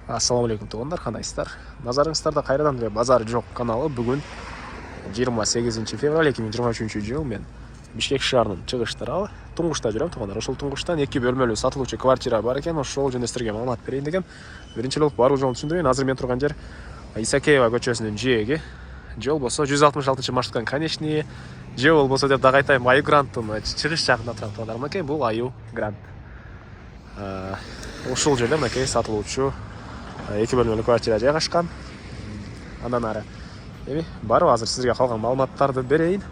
Ассаламу алейкум туғандар, қандайсыздар? Назарыңыздарда қайрадан базар жоқ каналы. Бүгін 28 февраль 2023 жыл мен Бишкек шаарынын чыгыш тарабы Туңгушта жүрөм туғандар. Ошол Туңгуштан 2 бөлмөлүү сатылуучу квартира бар экен. Ошол жөнүндө силерге маалымат берейин дегем. Биринчи болуп баруу жолун түшүндүрөйүн. Азыр мен турган жер Исакеева көчөсүнүн жээги. Жол болсо 166-маршрутканын конечный, же болбосо деп дагы айтайын, Аю Гранттын чыгыш жагында турат туғандар. Мынакей бул Аю Грант. Ушул жерде мынакей сатылуучу 2 бөлмөлүү квартира жайгашкан. Андан ары эми барып азыр сизге калган маалыматтарды берейин.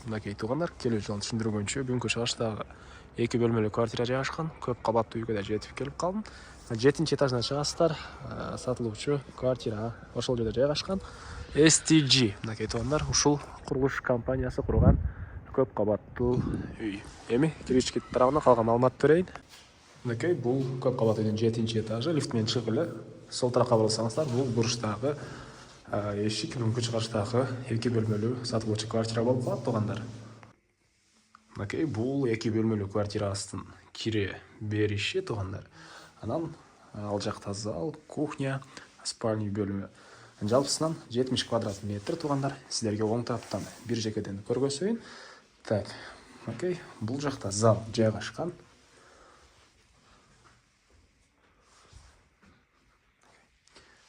Мынакей туугандар, келүү жолун түшүндүргөнчө бүгүнкү чыгыштагы 2 бөлмөлүү квартира жайгашкан. Көп кабаттуу үйгө да жетип келип калдым. 7-этажына чыгасыздар. Сатылуучу квартира ошол жерде жайгашкан. STG мынакей туугандар, ушул курулуш компаниясы курган көп кабаттуу үй. Эми киришки тарабына калган маалыматты берейин. Мынакей бул көп кабат үйдүн 7-этажы. Лифт менен чыгып эле сол тарапка бурсаңыздар, бул бурчтагы эшик, мүмкүн чыгарыштагы 2 бөлмөлүү сатылуучу квартира болуп калат туугандар. Мынакей бул 2 бөлмөлүү квартирабыздын кире бериши туугандар. Анан ал жакта зал, кухня, спальня бөлүмү. Жалпысынан 70 квадрат метр туугандар. Силерге оң тараптан бир жекеден көргөзөйүн. Так, мынакей бул жакта зал жайгашкан.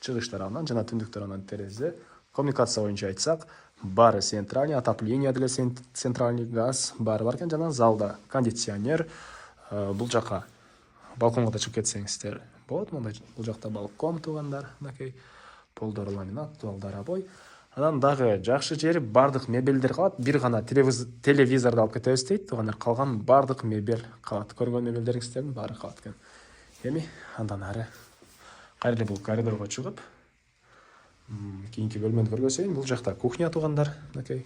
Чыгыш тарабынан жана түндүк тарабынан терезе. Коммуникация боюнча айтсак, бары центральный, отопление деле центральный, газ бары бар экен. Жана залда кондиционер. Бул жака балконго да чыгып кетсеңиздер болот. Бул жакта балкон туугандар. Мынакей полдор ламинат, дуалдар обой. Анан дагы жакшы жери бардык мебелдер калат. Бир гана телевизорду алып кетебиз дейт туугандар. Калган бардык мебель калат. Көргөн мебелдериңиздердин баары калат экен. Эми андан ары кайра бул коридорго чыгып, кийинки бөлмөнү көргөзөйүн. Бул жакта кухня туугандар. Мынакей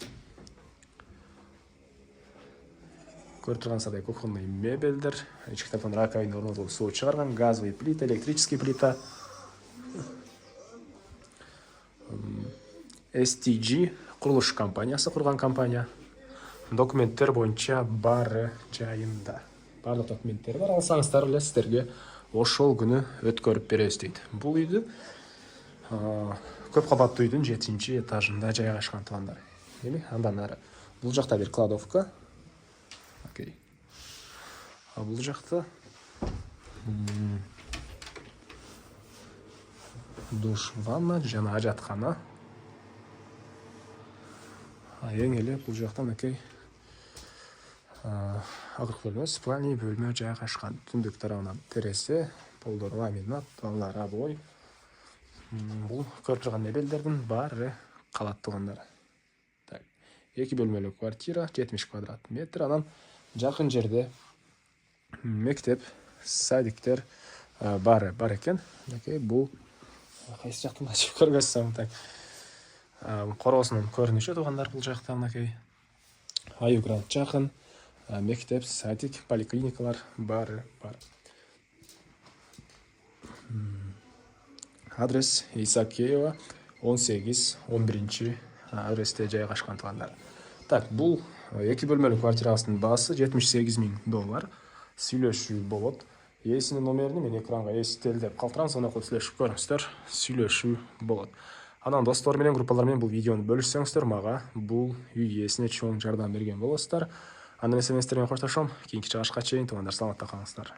көрүп турганыңыздай кухонный мебелдер, ички тараптан раковина орнотулуп суу чыгарган, газовый плита, электрический плита. STG курулуш компаниясы курган компания. Документтер боюнча баары жайында. Барлык документтер бар. Алсаңыздар эле сиздерге ошол күнү өткөрүп беребиз дейт. Бул үйдү көп кабаттуу үйдүн 7-этажында жайгашкан туугандар. Эми андан ары бул жакта бир кладовка. Окей. Бул жакта душ, ванна жана ажаткана. Эң эле бул жакта мынакей акыркы бөлмө, спальня бөлмө жайгашкан. Түндүк тарабынан терезе, полдор ламинат, балдар обой. Бул көрүп турган мебелдердин баары калат туугандар. Так, 2 бөлмөлүү квартира, 70 квадрат метр. Анан жакын жерде мектеп, садиктер баары бар экен. Мынакей бул кайсы жактан ачып көргөзсөм, так. Короосунун көрүнүшү туугандар бул жакта мынакей. Аю Грант жакын. Мектеп, садик, поликлиникалар баары бар. Адрес Исакеева 18-11 адресте жайгашкан туугандар. Так, бул 2 бөлмөлүү квартирабыздын баасы $78,000. Сүйлөшүү болот. Ээсинин номерин мен экранга эстелдеп калтырам, сонун кылып сүйлөшүп көрүңүздөр. Сүйлөшүү болот. Анан достор менен, группалар менен бул видеону бөлүшсөңүздөр, мага бул үй ээсине чоң жардам берген болосуздар. Андан эсенесиздер менен коштошом. Кийинки чыгышка чейин туугандар, саламатта калыңыздар.